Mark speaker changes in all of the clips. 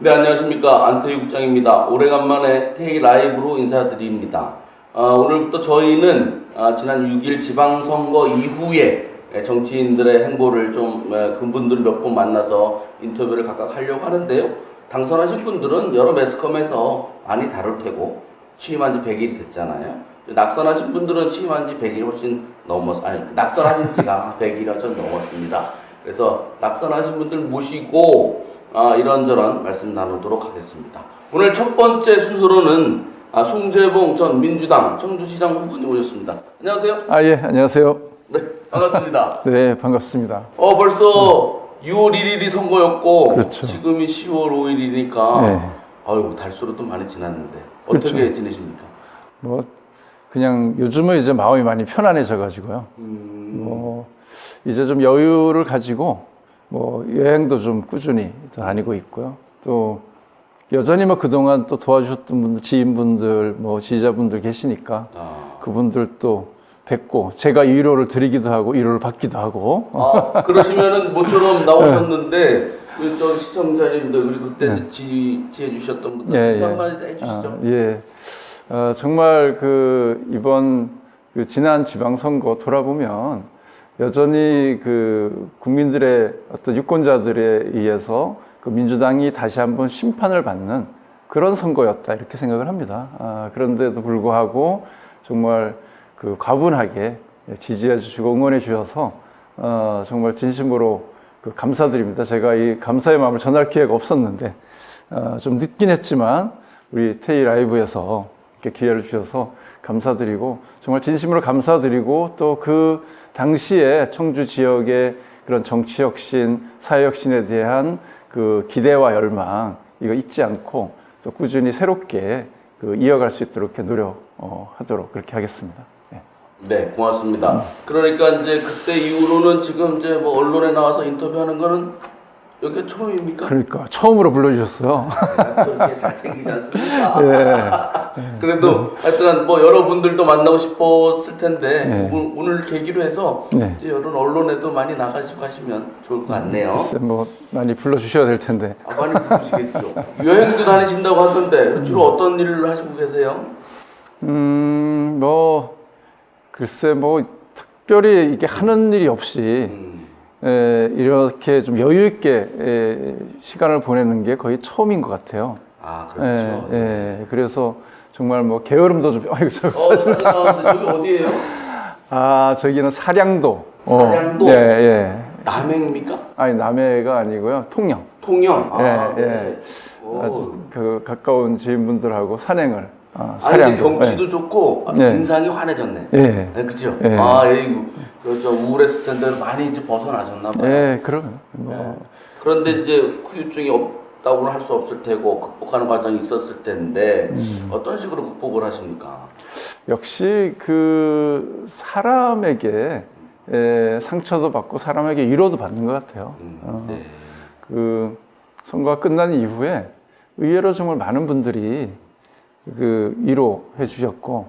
Speaker 1: 네, 안녕하십니까. 안태희 국장입니다. 오래간만에 K 라이브로 인사드립니다. 오늘부터 저희는 지난 6일 지방선거 이후에 정치인들의 행보를 좀 그분들 몇 분 만나서 인터뷰를 각각 하려고 하는데요. 당선하신 분들은 여러 매스컴에서 많이 다룰 테고 취임한 지 100일이 됐잖아요. 낙선하신 분들은 취임한 지 100일 훨씬 낙선하신 지가 100일이 훨씬 넘었습니다. 그래서 낙선하신 분들 모시고 이런저런 말씀 나누도록 하겠습니다. 오늘 첫 번째 순서로는 송재봉 전 민주당 청주시장 후보님 오셨습니다. 안녕하세요.
Speaker 2: 예, 안녕하세요.
Speaker 1: 네, 반갑습니다.
Speaker 2: 네, 반갑습니다.
Speaker 1: 벌써 6월 1일이 선거였고,
Speaker 2: 그렇죠.
Speaker 1: 지금이 10월 5일이니까,
Speaker 2: 네.
Speaker 1: 아유, 달수로 또 많이 지났는데, 어떻게
Speaker 2: 그렇죠.
Speaker 1: 지내십니까?
Speaker 2: 뭐 그냥 요즘은 이제 마음이 많이 편안해져가지고요. 뭐 이제 좀 여유를 가지고 뭐 여행도 좀 꾸준히 다니고 있고요. 또 여전히 뭐 그동안 또 도와주셨던 분들, 지인분들, 뭐 지지자분들 계시니까 그분들 또 뵙고 제가 위로를 드리기도 하고 위로를 받기도 하고.
Speaker 1: 그러시면은 모처럼 나오셨는데 우리 또 시청자님들 그리고 그때 지지해 주셨던 분들 인사 한마디 해주시죠.
Speaker 2: 정말 이번 지난 지방선거 돌아보면 여전히 국민들의 어떤 유권자들에 의해서 민주당이 다시 한번 심판을 받는 그런 선거였다 이렇게 생각을 합니다. 그런데도 불구하고 정말 과분하게 지지해 주시고 응원해 주셔서 정말 진심으로 감사드립니다. 제가 이 감사의 마음을 전할 기회가 없었는데 좀 늦긴 했지만 우리 K 라이브에서 이렇게 기회를 주셔서 감사드리고 정말 진심으로 감사드리고 또 그 당시에 청주 지역의 그런 정치 혁신, 사회 혁신에 대한 기대와 열망 이거 잊지 않고 또 꾸준히 새롭게 이어갈 수 있도록 이렇게 노력하도록 그렇게 하겠습니다.
Speaker 1: 네, 고맙습니다. 그러니까 이제 그때 이후로는 지금 이제 뭐 언론에 나와서 인터뷰하는 거는 여기가 처음입니까?
Speaker 2: 그러니까 처음으로 불러주셨어요.
Speaker 1: 또 이렇게 잘 챙기지 않습니까? 그래도 하여튼 뭐 여러분들도 만나고 싶었을 텐데 오늘 계기로 해서 이제 여러 언론에도 많이 나가시고 하시면 좋을 것 같네요.
Speaker 2: 글쎄 뭐 많이 불러주셔야 될 텐데.
Speaker 1: 많이 부르시겠죠. 여행도 다니신다고 하던데 주로 어떤 일을 하시고 계세요?
Speaker 2: 글쎄 특별히 이게 하는 일이 없이 이렇게 좀 여유 있게 시간을 보내는 게 거의 처음인 것 같아요.
Speaker 1: 그렇죠.
Speaker 2: 그래서 정말 게으름도 좀
Speaker 1: 사진 나왔는데 저기 어디예요?
Speaker 2: 저기는 사량도.
Speaker 1: 사량도? 남해입니까?
Speaker 2: 아니 남해가 아니고요, 통영.
Speaker 1: 통영.
Speaker 2: 아주 가까운 지인분들하고 산행을.
Speaker 1: 사량도. 경치도 좋고 인상이 환해졌네. 그렇죠. 그렇죠. 우울했을 텐데 많이 이제 벗어나셨나 봐요.
Speaker 2: 그럼.
Speaker 1: 그런데 이제 후유증이 없다고는 할 수 없을 테고 극복하는 과정이 있었을 텐데 어떤 식으로 극복을 하십니까?
Speaker 2: 역시 사람에게 상처도 받고 사람에게 위로도 받는 것 같아요. 선거가 끝난 이후에 의외로 정말 많은 분들이 위로해 주셨고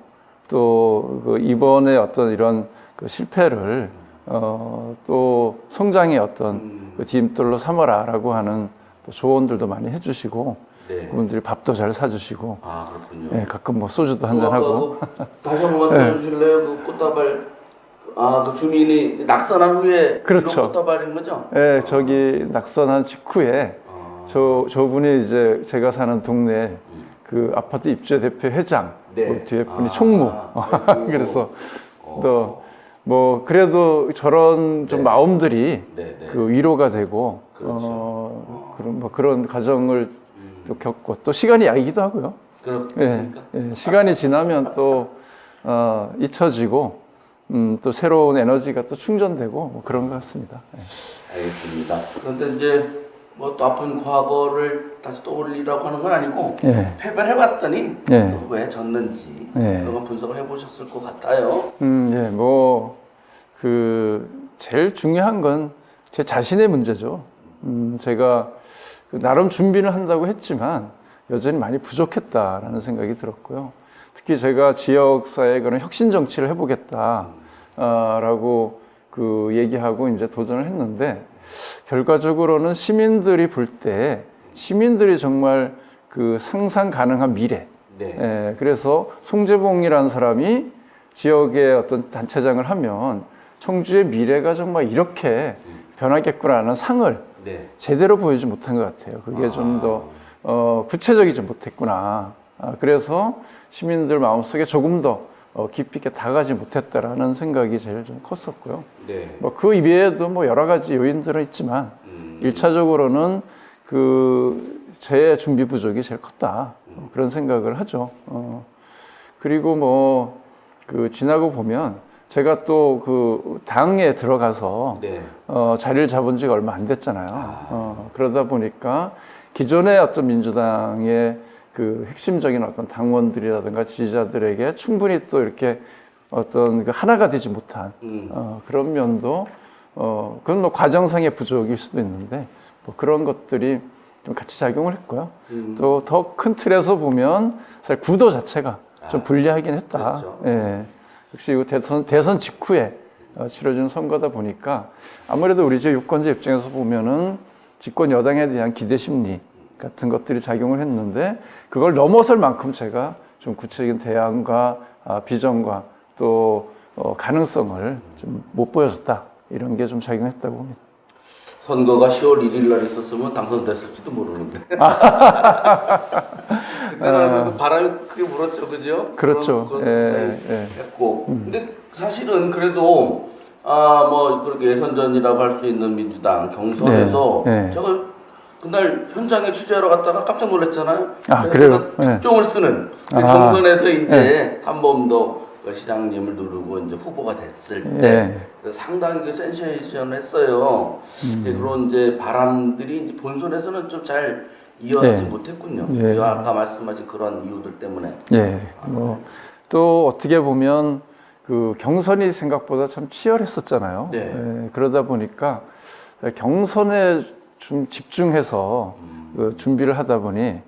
Speaker 2: 또 이번에 어떤 이런 실패를 또 성장의 어떤 디딤돌로 삼아라라고 하는 또 조언들도 많이 해주시고 그분들이 밥도 잘 사주시고
Speaker 1: 그렇군요.
Speaker 2: 가끔 소주도 한잔 하고.
Speaker 1: 다시 한번 말씀해주실래요? 꽃다발 주민이 낙선한 후에
Speaker 2: 그렇죠.
Speaker 1: 이런 꽃다발인 거죠?
Speaker 2: 저기 낙선한 직후에 저분이 이제 제가 사는 동네 아파트 입주회 대표 회장 뒤에 분이 총무. 그래서 그래도 저런 좀 마음들이 위로가 되고 그런 과정을 또 겪고 또 시간이 야기도 하고요.
Speaker 1: 그렇습니까?
Speaker 2: 시간이 지나면 또 잊혀지고 또 새로운 에너지가 또 충전되고 그런 것 같습니다.
Speaker 1: 알겠습니다. 그런데 이제 또 아픈 과거를 다시 떠올리라고 하는 건 아니고 패배를 해봤더니 또 왜 졌는지 그런 건 분석을 해보셨을 것 같아요.
Speaker 2: 제일 중요한 건 제 자신의 문제죠. 제가 나름 준비를 한다고 했지만 여전히 많이 부족했다라는 생각이 들었고요. 특히 제가 지역사회에 그런 혁신 정치를 해보겠다라고 얘기하고 이제 도전을 했는데 결과적으로는 시민들이 볼 때 시민들이 정말 그 상상 가능한 미래.
Speaker 1: 네.
Speaker 2: 예, 그래서 송재봉이라는 사람이 지역의 어떤 단체장을 하면 청주의 미래가 정말 이렇게 변하겠구나라는 상을
Speaker 1: 네.
Speaker 2: 제대로 보여주지 못한 것 같아요. 그게 좀 더 구체적이지 못했구나. 그래서 시민들 마음속에 조금 더 깊이 있게 다가가지 못했다라는 생각이 제일 좀 컸었고요.
Speaker 1: 네.
Speaker 2: 뭐 그 이외에도 뭐 여러 가지 요인들은 있지만 일차적으로는 그 제 준비 부족이 제일 컸다. 그런 생각을 하죠. 그리고 뭐 그 지나고 보면 제가 또 그 당에 들어가서
Speaker 1: 네.
Speaker 2: 자리를 잡은 지가 얼마 안 됐잖아요. 그러다 보니까 기존의 어떤 민주당의 그 핵심적인 어떤 당원들이라든가 지지자들에게 충분히 또 이렇게 어떤 그 하나가 되지 못한 그런 면도 그건 뭐 과정상의 부족일 수도 있는데 뭐 그런 것들이 좀 같이 작용을 했고요. 또 더 큰 틀에서 보면 사실 구도 자체가 좀 불리하긴 했다.
Speaker 1: 그렇죠.
Speaker 2: 예. 역시 이 대선 직후에 치러진 선거다 보니까 아무래도 우리 저 유권자 입장에서 보면은 집권 여당에 대한 기대 심리 같은 것들이 작용을 했는데 그걸 넘어설 만큼 제가 좀 구체적인 대안과 비전과 또 가능성을 좀 못 보여줬다. 이런 게 좀 작용했다고 봅니다.
Speaker 1: 선거가 10월 1일 날 있었으면 당선됐을지도 모르는데. 그때는 바람이 크게 불었죠, 그죠?
Speaker 2: 그렇죠.
Speaker 1: 그런
Speaker 2: 예,
Speaker 1: 생각이 했고. 근데 사실은 그래도 뭐 그렇게 예선전이라고 할 수 있는 민주당 경선에서
Speaker 2: 네, 네.
Speaker 1: 제가 그날 현장에 취재하러 갔다가 깜짝 놀랐잖아요.
Speaker 2: 그래요?
Speaker 1: 특종을 쓰는 그 경선에서 이제 한 번 더 시장님을 누르고 이제 후보가 됐을 때 상당히 그 센세이션했어요. 이제 그런 이제 바람들이 이제 본선에서는 좀 잘 이어지지 못했군요. 아까 말씀하신 그런 이유들 때문에.
Speaker 2: 또 어떻게 보면 그 경선이 생각보다 참 치열했었잖아요. 그러다 보니까 경선에 좀 집중해서 그 준비를 하다 보니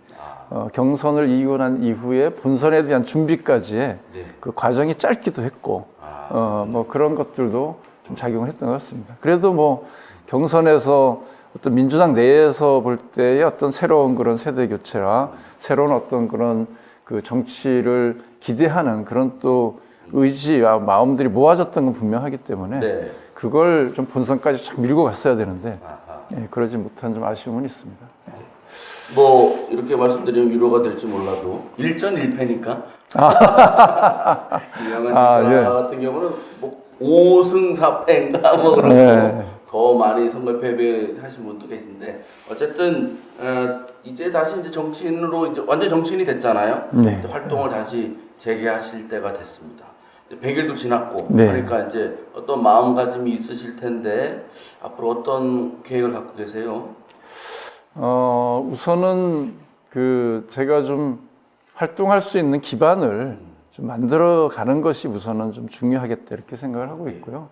Speaker 2: 경선을 이기고 난 이후에 본선에 대한 준비까지의 그 과정이 짧기도 했고 뭐 그런 것들도 좀 작용을 했던 것 같습니다. 그래도 뭐 경선에서 어떤 민주당 내에서 볼 때의 어떤 새로운 그런 세대 교체라 새로운 어떤 그런 그 정치를 기대하는 그런 또 의지와 마음들이 모아졌던 건 분명하기 때문에 그걸 좀 본선까지 참 밀고 갔어야 되는데 그러지 못한 좀 아쉬움은 있습니다.
Speaker 1: 뭐 이렇게 말씀드리면 위로가 될지 몰라도 1전 1패니까 이양한 지사 같은 경우는 뭐 5승 4패인가 뭐 그런 더 많이 선거 패배하신 분도 계신데 어쨌든 이제 다시 이제 정치인으로 이제 완전 정치인이 됐잖아요. 이제 활동을 다시 재개하실 때가 됐습니다. 100일도 지났고 그러니까 이제 어떤 마음가짐이 있으실 텐데 앞으로 어떤 계획을 갖고 계세요?
Speaker 2: 우선은 그 제가 좀 활동할 수 있는 기반을 좀 만들어 가는 것이 우선은 좀 중요하겠다 이렇게 생각을 하고 있고요.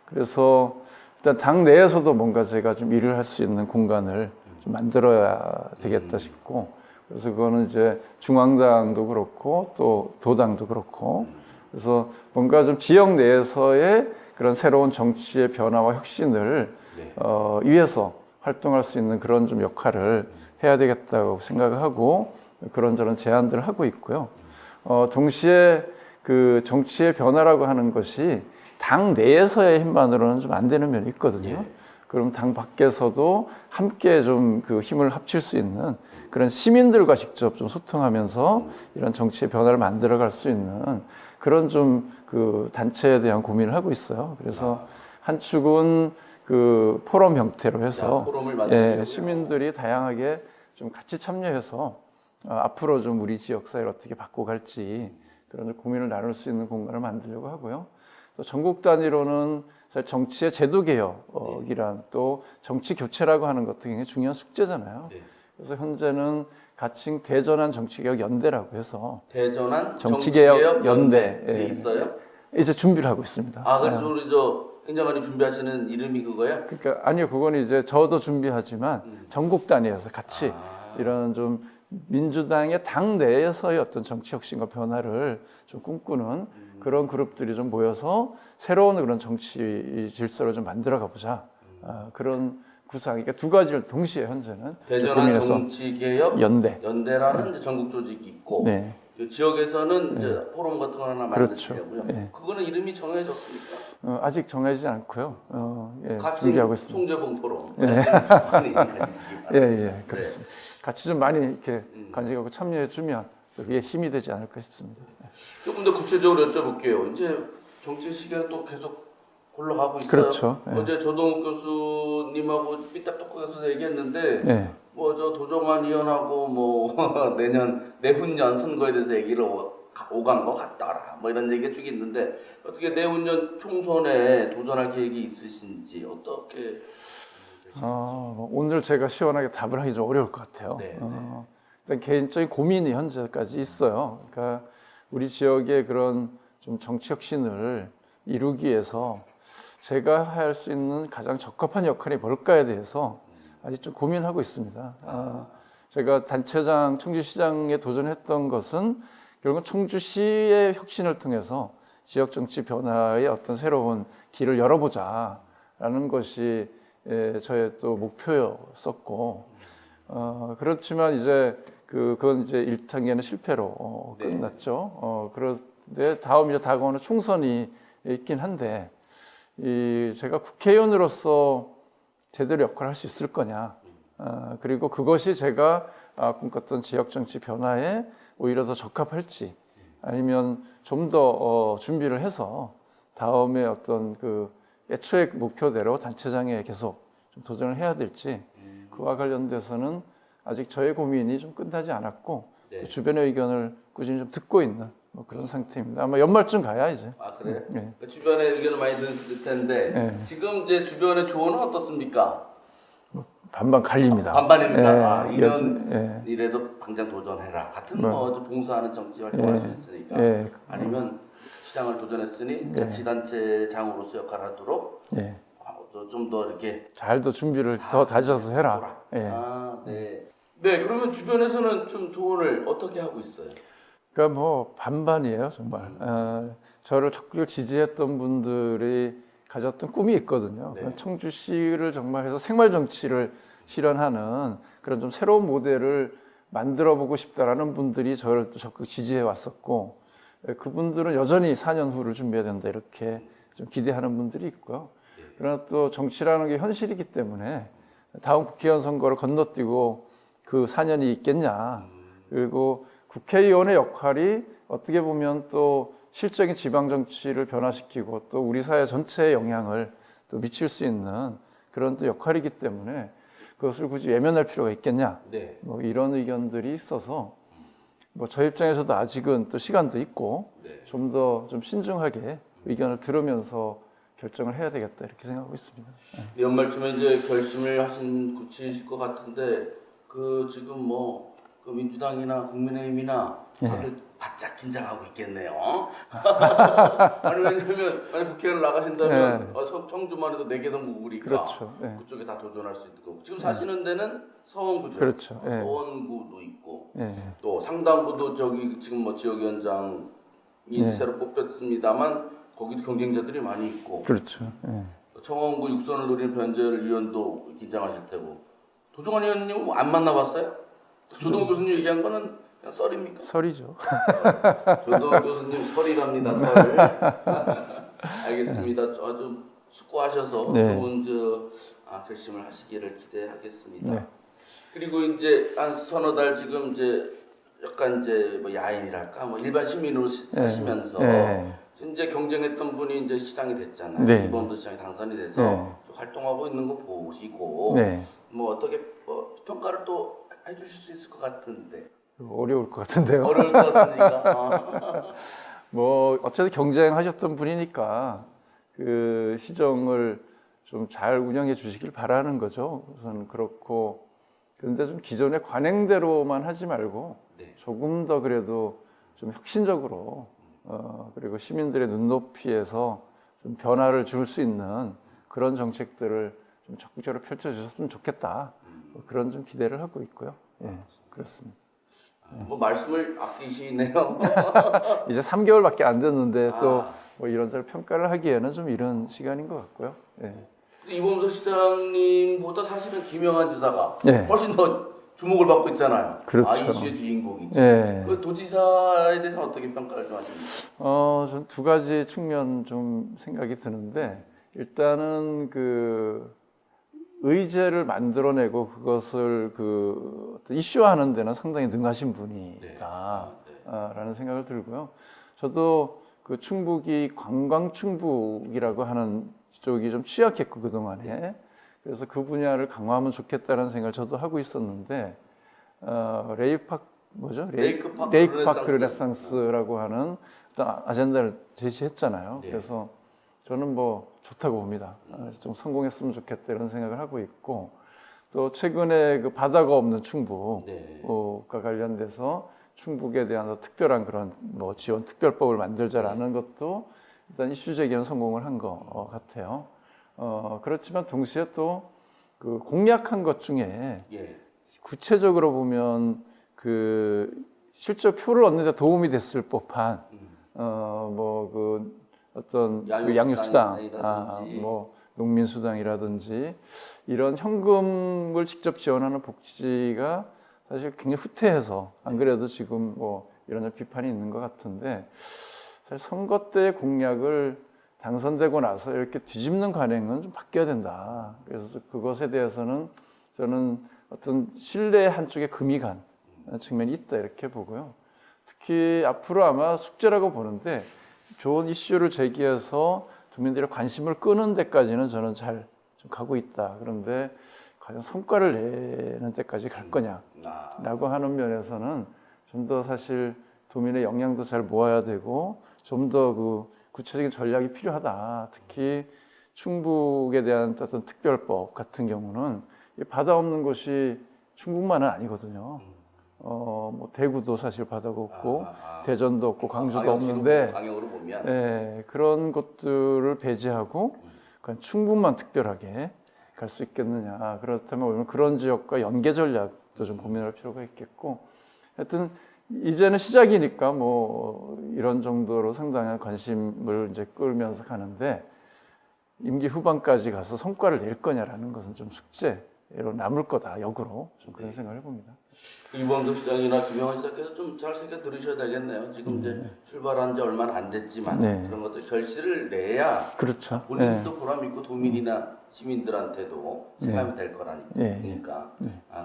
Speaker 2: 그래서 일단 당 내에서도 뭔가 제가 좀 일을 할 수 있는 공간을 좀 만들어야 되겠다 싶고, 그래서 그거는 이제 중앙당도 그렇고 또 도당도 그렇고, 그래서 뭔가 좀 지역 내에서의 그런 새로운 정치의 변화와 혁신을 위해서 활동할 수 있는 그런 좀 역할을 해야 되겠다고 생각을 하고 그런저런 제안들을 하고 있고요. 동시에 그 정치의 변화라고 하는 것이 당 내에서의 힘만으로는 좀 안 되는 면이 있거든요. 그럼 당 밖에서도 함께 좀 그 힘을 합칠 수 있는 그런 시민들과 직접 좀 소통하면서 이런 정치의 변화를 만들어갈 수 있는 그런 좀 그 단체에 대한 고민을 하고 있어요. 그래서 한 축은 그 포럼 형태로 해서 시민들이 다양하게 좀 같이 참여해서 앞으로 좀 우리 지역 사회를 어떻게 바꿔갈지 그런 고민을 나눌 수 있는 공간을 만들려고 하고요. 또 전국 단위로는 정치의 제도 개혁이란 또 정치 교체라고 하는 것도 굉장히 중요한 숙제잖아요. 그래서 현재는 가칭 대전환 정치개혁 연대라고 해서
Speaker 1: 대전환
Speaker 2: 정치개혁 연대
Speaker 1: 있어요?
Speaker 2: 이제 준비를 하고 있습니다.
Speaker 1: 그래서 우리 행정관이 준비하시는 이름이 그거야?
Speaker 2: 그러니까 아니요, 그건 이제 저도 준비하지만 전국 단위에서 같이 이런 좀 민주당의 당 내에서의 어떤 정치 혁신과 변화를 좀 꿈꾸는 그런 그룹들이 좀 모여서 새로운 그런 정치 질서를 좀 만들어 가보자. 그런 구상, 그러니까 두 가지를 동시에 현재는
Speaker 1: 대전한
Speaker 2: 고민해서
Speaker 1: 정치개혁
Speaker 2: 연대.
Speaker 1: 연대라는 이제 전국 조직이 있고
Speaker 2: 네.
Speaker 1: 그 지역에서는 이제 포럼 같은 거 하나
Speaker 2: 그렇죠.
Speaker 1: 만드시려고요.
Speaker 2: 네.
Speaker 1: 그거는 이름이 정해졌습니까?
Speaker 2: 아직 정해지지 않고요. 예,
Speaker 1: 같이
Speaker 2: 준비하고 있습니다.
Speaker 1: 송재봉 포럼.
Speaker 2: 네.
Speaker 1: 많이 가지시기
Speaker 2: 예,
Speaker 1: 바랍니다.
Speaker 2: 예, 그렇습니다. 같이 좀 많이 이렇게 간직하고 참여해주면 그게 힘이 되지 않을까 싶습니다.
Speaker 1: 조금 더 구체적으로 여쭤볼게요. 이제 정치 시기가 또 계속 굴러가고 있어요.
Speaker 2: 그렇죠. 예.
Speaker 1: 어제 조동욱 교수님하고 삐딱떡국에서 얘기했는데
Speaker 2: 네.
Speaker 1: 뭐 저 도정환 의원하고 뭐 내후년 선거에 대해서 얘기를 오간 것 같더라. 뭐 이런 얘기가 쭉 있는데 어떻게 내후년 총선에 도전할 계획이 있으신지 어떻게?
Speaker 2: 오늘 제가 시원하게 답을 하기 좀 어려울 것 같아요.
Speaker 1: 네,
Speaker 2: 일단 개인적인 고민이 현재까지 있어요. 그러니까 우리 지역의 그런 좀 정치 혁신을 이루기 위해서 제가 할 수 있는 가장 적합한 역할이 뭘까에 대해서 아직 좀 고민하고 있습니다. 제가 단체장, 청주시장에 도전했던 것은 결국은 청주시의 혁신을 통해서 지역 정치 변화의 어떤 새로운 길을 열어보자라는 것이 저의 또 목표였었고, 그렇지만 이제 그건 이제 1단계는 실패로
Speaker 1: 네.
Speaker 2: 끝났죠. 그런데 다음 이제 다가오는 총선이 있긴 한데, 제가 국회의원으로서 제대로 역할을 할 수 있을 거냐, 그리고 그것이 제가 꿈꿨던 지역 정치 변화에 오히려 더 적합할지, 아니면 좀 더 준비를 해서 다음에 어떤 그 애초의 목표대로 단체장에 계속 좀 도전을 해야 될지, 그와 관련돼서는 아직 저의 고민이 좀 끝나지 않았고,
Speaker 1: 네.
Speaker 2: 주변의 의견을 꾸준히 좀 듣고 있는 뭐 그런 상태입니다. 아마 연말쯤 가야 이제.
Speaker 1: 아 그래요?
Speaker 2: 네.
Speaker 1: 주변에 의견을 많이 들을 텐데
Speaker 2: 네.
Speaker 1: 지금 이제 주변의 조언은 어떻습니까?
Speaker 2: 반반 갈립니다.
Speaker 1: 반반입니까?
Speaker 2: 예,
Speaker 1: 이런
Speaker 2: 예.
Speaker 1: 일에도 당장 도전해라. 같은
Speaker 2: 네.
Speaker 1: 뭐 봉사하는 정치 활동할 수 있으니까.
Speaker 2: 예.
Speaker 1: 아니면 시장을 도전했으니
Speaker 2: 네.
Speaker 1: 자치단체장으로서 역할하도록
Speaker 2: 예.
Speaker 1: 좀 더 이렇게
Speaker 2: 잘 더 준비를 더 다져서 해라.
Speaker 1: 보라.
Speaker 2: 예.
Speaker 1: 네. 네, 그러면 주변에서는 좀 조언을 어떻게 하고 있어요?
Speaker 2: 그러니까 뭐 반반이에요, 정말. 저를 적극 지지했던 분들이 가졌던 꿈이 있거든요.
Speaker 1: 네.
Speaker 2: 청주시를 정말 해서 생활 정치를 실현하는 그런 좀 새로운 모델을 만들어 보고 싶다라는 분들이 저를 또 적극 지지해 왔었고, 그분들은 여전히 4년 후를 준비해야 된다 이렇게 좀 기대하는 분들이 있고요. 그러나 또 정치라는 게 현실이기 때문에 다음 국회의원 선거를 건너뛰고 그 4년이 있겠냐. 그리고 국회의원의 역할이 어떻게 보면 또 실적인 지방 정치를 변화시키고 또 우리 사회 전체에 영향을 또 미칠 수 있는 그런 또 역할이기 때문에 그것을 굳이 외면할 필요가 있겠냐.
Speaker 1: 네.
Speaker 2: 뭐 이런 의견들이 있어서 뭐 저 입장에서도 아직은 또 시간도 있고
Speaker 1: 네.
Speaker 2: 좀 더 좀 신중하게 의견을 들으면서 결정을 해야 되겠다 이렇게 생각하고 있습니다.
Speaker 1: 연말쯤에 이제 결심을 굳히실 것 같은데 그 지금 뭐 그 민주당이나 국민의힘이나 다들 바짝 긴장하고 있겠네요. 아니 왜냐면 만약 국회의원 나가신다면 청주만 해도 4개 선거구니까
Speaker 2: 그렇죠. 네.
Speaker 1: 그쪽에 다 도전할 수 있을 거고 지금 사시는 데는 서원구죠.
Speaker 2: 그렇죠. 네.
Speaker 1: 서원구도 있고
Speaker 2: 네.
Speaker 1: 또 상당구도 저기 지금 뭐 지역위원장이
Speaker 2: 네.
Speaker 1: 새로 뽑혔습니다만 거기도 경쟁자들이 많이 있고
Speaker 2: 그렇죠. 네.
Speaker 1: 청원구 육선을 노리는 변재열 의원도 긴장하실 테고 도종환 의원님 안 만나봤어요? 조동욱 교수님 얘기한 거는 그냥 썰입니까?
Speaker 2: 설이죠.
Speaker 1: 조동욱 교수님 설이랍니다. 설. 알겠습니다. 아주 수고하셔서
Speaker 2: 네.
Speaker 1: 좋은 결심을 하시기를 기대하겠습니다.
Speaker 2: 네.
Speaker 1: 그리고 이제 한 서너 달 지금 이제 약간 이제 뭐 야인이랄까 뭐 일반 시민으로 사시면서
Speaker 2: 네.
Speaker 1: 이제 경쟁했던 분이 이제 시장이 됐잖아요.
Speaker 2: 네.
Speaker 1: 이번도 시장이 당선이 돼서
Speaker 2: 네.
Speaker 1: 활동하고 있는 거 보시고
Speaker 2: 네.
Speaker 1: 뭐 어떻게 평가를 또 해주실 수 있을 것 같은데
Speaker 2: 어려울 것 같은데요.
Speaker 1: 어려울 것 같으니까.
Speaker 2: 뭐 어쨌든 경쟁하셨던 분이니까 그 시정을 좀 잘 운영해 주시길 바라는 거죠. 우선 그렇고 그런데 좀 기존의 관행대로만 하지 말고
Speaker 1: 네.
Speaker 2: 조금 더 그래도 좀 혁신적으로 그리고 시민들의 눈높이에서 좀 변화를 줄 수 있는 그런 정책들을 좀 적극적으로 펼쳐주셨으면 좋겠다. 뭐 그런 좀 기대를 하고 있고요. 예, 그렇습니다.
Speaker 1: 뭐 말씀을 아끼시네요.
Speaker 2: 이제 3개월밖에 안 됐는데 또 뭐 이런저런 평가를 하기에는 좀 이런 시간인 것 같고요. 예.
Speaker 1: 이범석 시장님보다 사실은 김영한 지사가
Speaker 2: 네.
Speaker 1: 훨씬 더 주목을 받고 있잖아요.
Speaker 2: 그렇죠.
Speaker 1: 아, 이슈의 주인공이죠.
Speaker 2: 예.
Speaker 1: 그 도지사에 대해서 어떻게 평가를 좀 하십니까?
Speaker 2: 전 두 가지 측면 좀 생각이 드는데, 일단은 그 의제를 만들어내고 그것을 그 어떤 이슈화하는 데는 상당히 능하신 분이다. 라는 생각을 들고요. 저도 그 충북이 관광 충북이라고 하는 쪽이 좀 취약했고 그동안에, 그래서 그 분야를 강화하면 좋겠다는 생각을 저도 하고 있었는데, 레이크파크 르네상스라고 하는 어떤 아젠다를 제시했잖아요.
Speaker 1: 네.
Speaker 2: 그래서 저는 뭐 좋다고 봅니다. 좀 성공했으면 좋겠다 이런 생각을 하고 있고, 또 최근에 그 바다가 없는 충북과 관련돼서 충북에 대한 특별한 그런 뭐 지원 특별법을 만들자라는 것도 일단 이슈 제기는 성공을 한 것 같아요. 그렇지만 동시에 또 그 공약한 것 중에 구체적으로 보면 그 실제 표를 얻는 데 도움이 됐을 법한 뭐 그 어떤 양육수당, 뭐 농민수당이라든지 이런 현금을 직접 지원하는 복지가 사실 굉장히 후퇴해서, 안 그래도 지금 뭐 이런 비판이 있는 것 같은데, 사실 선거 때 공약을 당선되고 나서 이렇게 뒤집는 관행은 좀 바뀌어야 된다. 그래서 그것에 대해서는 저는 어떤 신뢰의 한쪽에 금이 간 측면이 있다 이렇게 보고요. 특히 앞으로 아마 숙제라고 보는데, 좋은 이슈를 제기해서 국민들의 관심을 끄는 데까지는 저는 잘 좀 가고 있다. 그런데 과연 성과를 내는 데까지 갈 거냐라고 하는 면에서는 좀 더 사실 도민의 역량도 잘 모아야 되고, 좀 더 그 구체적인 전략이 필요하다. 특히 충북에 대한 어떤 특별법 같은 경우는 바다 없는 곳이 충북만은 아니거든요. 뭐 대구도 사실 바다가 없고 대전도 없고 광주도 없는데,
Speaker 1: 방역으로 보면
Speaker 2: 그런 것들을 배제하고 그냥 충북만 특별하게 갈 수 있겠느냐. 그렇다면 오늘 그런 지역과 연계 전략도 좀 고민할 필요가 있겠고, 하여튼 이제는 시작이니까 뭐 이런 정도로 상당한 관심을 이제 끌면서 가는데, 임기 후반까지 가서 성과를 낼 거냐라는 것은 좀 숙제로 남을 거다. 역으로 좀 그런 생각을 해봅니다.
Speaker 1: 이범석 시장이나 김영한 시장께서 좀 잘 생각 들으셔야 되겠네요. 지금 이제 출발한 지 얼마 안 됐지만 그런 것들 결실을 내야
Speaker 2: 그렇죠.
Speaker 1: 본인도 보람 있고 도민이나 시민들한테도 체감이 될 거라니까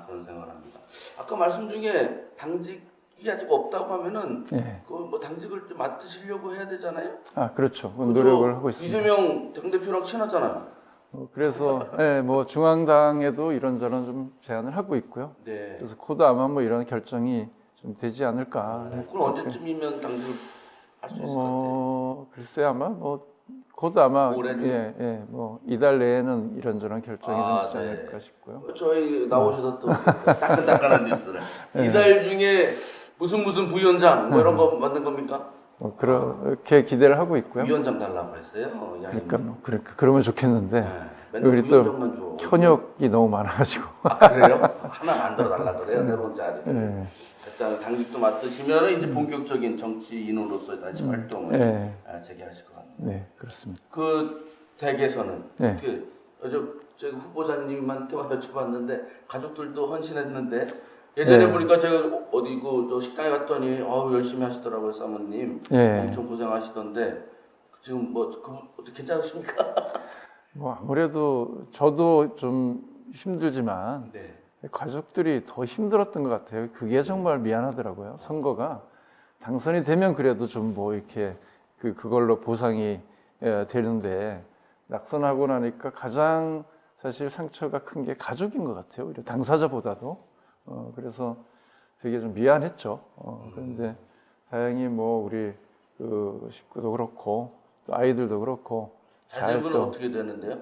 Speaker 1: 그런 생각을 합니다. 아까 말씀 중에 당직이 아직 없다고 하면은 그 뭐 당직을 좀 맡으시려고 해야 되잖아요.
Speaker 2: 그렇죠. 노력을 하고 있습니다.
Speaker 1: 이재명 당대표랑 친하잖아요.
Speaker 2: 그래서 뭐 중앙당에도 이런저런 좀 제안을 하고 있고요. 그래서 곧 아마 뭐 이런 결정이 좀 되지 않을까.
Speaker 1: 그럼 언제쯤이면 당직을 할 수 있을 것 같아요?
Speaker 2: 글쎄 아마 뭐 곧 아마
Speaker 1: 올해는?
Speaker 2: 뭐 이달 내에는 이런저런 결정이 좀 있지 않을까 싶고요.
Speaker 1: 저희 나오셔서 또 따끈따끈한 뉴스를 이달 중에 무슨 부위원장 뭐 이런 거 만든 겁니까?
Speaker 2: 그렇게 기대를 하고 있고요.
Speaker 1: 위원장 달라고 했어요.
Speaker 2: 그러니까 그러면 좋겠는데 우리
Speaker 1: 위원장만
Speaker 2: 또 현역이 너무 많아가지고.
Speaker 1: 그래요? 하나 만들어 달라 그래요, 새로운 자리. 일단 당직도 맡으시면 이제 본격적인 정치인으로서 다시 활동을 재개하실 것 같네요.
Speaker 2: 네, 그렇습니다.
Speaker 1: 그 댁에서는 저 후보자님한테만 여쭤봤는데 가족들도 헌신했는데, 예전에 보니까 제가 어디 저 식당에 갔더니 열심히 하시더라고요, 사모님. 엄청 고생하시던데 지금 뭐 어떻게 괜찮으십니까?
Speaker 2: 뭐 아무래도 저도 좀 힘들지만 가족들이 더 힘들었던 것 같아요. 그게 정말 미안하더라고요. 선거가 당선이 되면 그래도 좀 뭐 이렇게 그걸로 보상이 되는데, 낙선하고 나니까 가장 사실 상처가 큰 게 가족인 것 같아요. 오히려 당사자보다도. 그래서 되게 좀 미안했죠. 그런데 다행히 뭐 우리 그 식구도 그렇고 또 아이들도 그렇고
Speaker 1: 자녀분은 어떻게 되는데요?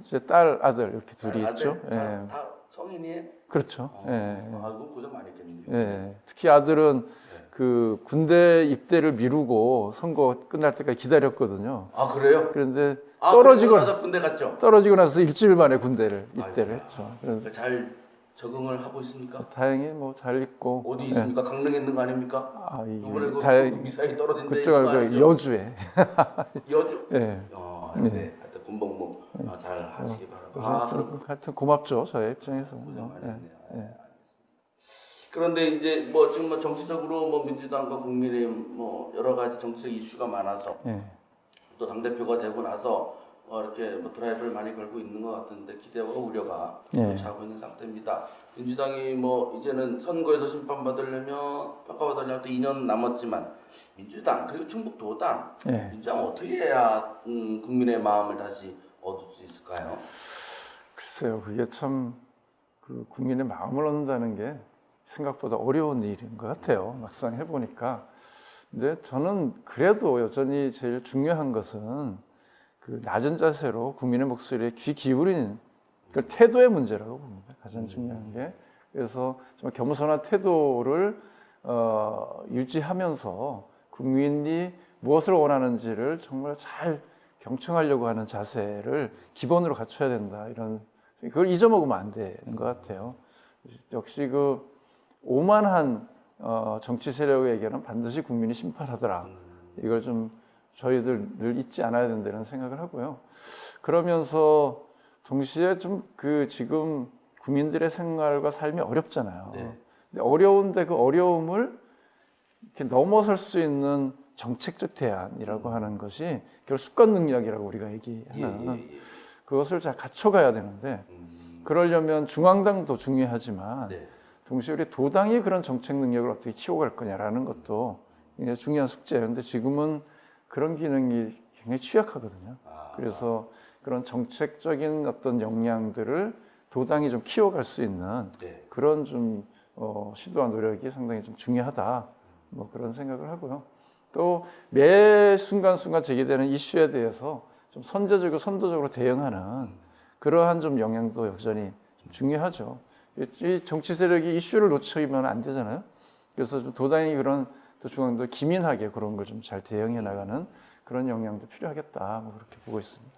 Speaker 2: 이제 딸 아들 이렇게 둘이 있죠.
Speaker 1: 다 성인이에요?
Speaker 2: 그렇죠.
Speaker 1: 아이고 고생 많이 했겠네요.
Speaker 2: 특히 아들은 그 군대 입대를 미루고 선거 끝날 때까지 기다렸거든요.
Speaker 1: 그래요?
Speaker 2: 그런데
Speaker 1: 군대 갔죠?
Speaker 2: 떨어지고 나서 일주일 만에 군대를 입대를 했죠.
Speaker 1: 그러니까 잘 적응을 하고 있습니까?
Speaker 2: 다행히 뭐 잘 있고.
Speaker 1: 어디 있습니까? 강릉에 있는 거 아닙니까? 이번에
Speaker 2: 다행히
Speaker 1: 미사일 떨어진 데
Speaker 2: 그쪽 여주에.
Speaker 1: 여주?
Speaker 2: 하여튼
Speaker 1: 군복무 잘 하시기 바랍니다.
Speaker 2: 그래서 하여튼 고맙죠, 저의 입장에서.
Speaker 1: 고생 많이
Speaker 2: 예,
Speaker 1: 했네요.
Speaker 2: 예.
Speaker 1: 그런데 이제 뭐 지금 뭐 정치적으로 뭐 민주당과 국민의힘 뭐 여러 가지 정치적 이슈가 많아서
Speaker 2: 예.
Speaker 1: 또 당대표가 되고 나서 이렇게 뭐 드라이브를 많이 걸고 있는 것 같은데 기대와 우려가
Speaker 2: 예.
Speaker 1: 차고 있는 상태입니다. 민주당이 뭐 이제는 선거에서 심판받으려면 평가받으려면 또 2년 남았지만 민주당 그리고 충북도당
Speaker 2: 예.
Speaker 1: 민주당 어떻게 해야 국민의 마음을 다시 얻을 수 있을까요?
Speaker 2: 글쎄요, 그게 참 그 국민의 마음을 얻는다는 게 생각보다 어려운 일인 것 같아요. 막상 해보니까. 근데 저는 그래도 여전히 제일 중요한 것은 그 낮은 자세로 국민의 목소리에 귀 기울이는 그 태도의 문제라고 봅니다. 가장 중요한 게. 그래서 정말 겸손한 태도를 유지하면서 국민이 무엇을 원하는지를 정말 잘 경청하려고 하는 자세를 기본으로 갖춰야 된다. 이런 그걸 잊어먹으면 안 되는 것 같아요. 역시 그 오만한 정치 세력에게는 반드시 국민이 심판하더라. 이걸 좀 저희들 늘 잊지 않아야 된다는 생각을 하고요. 그러면서 동시에 좀 그 지금 국민들의 생활과 삶이 어렵잖아요.
Speaker 1: 네.
Speaker 2: 근데 어려운데 그 어려움을 이렇게 넘어설 수 있는 정책적 대안이라고 하는 것이 결국 수권 능력이라고 우리가 얘기하는 그것을 잘 갖춰가야 되는데 그러려면 중앙당도 중요하지만
Speaker 1: 네.
Speaker 2: 동시에 우리 도당이 그런 정책 능력을 어떻게 키워갈 거냐라는 것도 굉장히 중요한 숙제예요. 근데 지금은 그런 기능이 굉장히 취약하거든요. 그래서 그런 정책적인 어떤 역량들을 도당이 좀 키워갈 수 있는
Speaker 1: 네.
Speaker 2: 그런 좀 시도와 노력이 상당히 좀 중요하다. 뭐 그런 생각을 하고요. 또 매 순간순간 제기되는 이슈에 대해서 좀 선제적으로 선도적으로 대응하는 그러한 좀 영향도 여전히 좀 중요하죠. 이 정치 세력이 이슈를 놓치면 안 되잖아요. 그래서 좀 도당이 그런 또 중앙도 기민하게 그런 걸 좀 잘 대응해 나가는 그런 영향도 필요하겠다. 뭐 그렇게 보고 있습니다.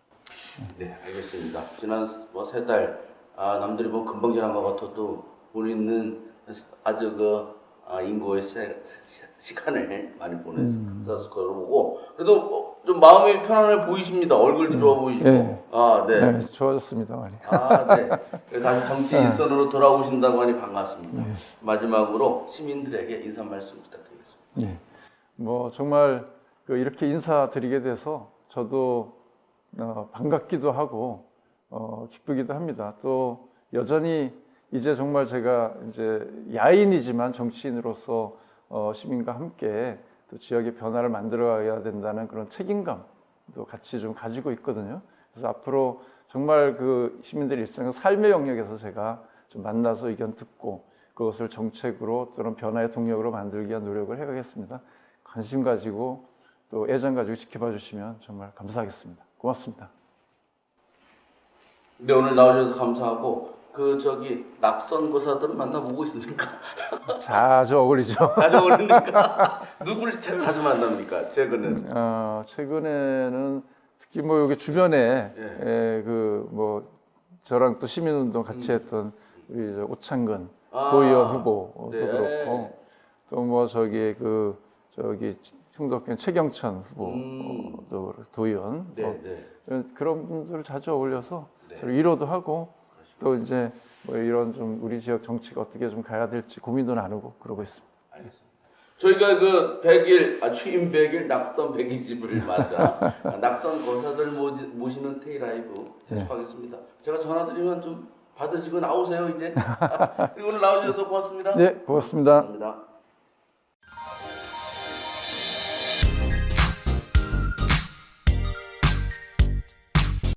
Speaker 1: 네, 알겠습니다. 지난 뭐 3달 남들이 뭐 금방 지난 것 같아도 우리는 아주 인고의 시간을 많이 보냈을 거라고 보고 그래도 좀 마음이 편안해 보이십니다. 얼굴도 좋아 보이시고.
Speaker 2: 네.
Speaker 1: 네.
Speaker 2: 네, 좋아졌습니다, 많이.
Speaker 1: 네. 그래서 다시 정치 일선으로 돌아오신다고 하니 반갑습니다. 마지막으로 시민들에게 인사 말씀 부탁드리겠습니다.
Speaker 2: 네. 뭐 정말 이렇게 인사드리게 돼서 저도 반갑기도 하고 기쁘기도 합니다. 또 여전히 이제 정말 제가 이제 야인이지만 정치인으로서 시민과 함께 또 지역의 변화를 만들어가야 된다는 그런 책임감도 같이 좀 가지고 있거든요. 그래서 앞으로 정말 그 시민들의 일상 삶의 영역에서 제가 좀 만나서 의견 듣고 그것을 정책으로 또는 변화의 동력으로 만들기 위한 노력을 해가겠습니다. 관심 가지고 또 애정 가지고 지켜봐 주시면 정말 감사하겠습니다. 고맙습니다.
Speaker 1: 네, 오늘 나와주셔서 감사하고 낙선 고사들은 만나보고 있습니까?
Speaker 2: 자주 어울리죠.
Speaker 1: 자주 어울립니까? 누구를 자주 만납니까? 최근은?
Speaker 2: 최근에는 특히 뭐 여기 주변에
Speaker 1: 예.
Speaker 2: 뭐 저랑 또 시민운동 같이 했던 우리 오창근 도의원 후보도
Speaker 1: 네.
Speaker 2: 그렇고 또 뭐 저기 충북도의 최경천 후보도 도의원
Speaker 1: 네.
Speaker 2: 그런 분들을 자주 어울려서
Speaker 1: 네.
Speaker 2: 서로 위로도 하고 또 이제 뭐 이런 좀 우리 지역 정치가 어떻게 좀 가야 될지 고민도 나누고 그러고 있습니다.
Speaker 1: 알겠습니다. 저희가 그 100일 취임 100일 낙선 120을 맞아 낙선 거사들 모시는 테이라이브 시작하겠습니다. 제가 전화드리면 좀 받으시고 나오세요 이제. 그리고 오늘 나와주셔서 고맙습니다.
Speaker 2: 네, 고맙습니다.
Speaker 1: 감사합니다.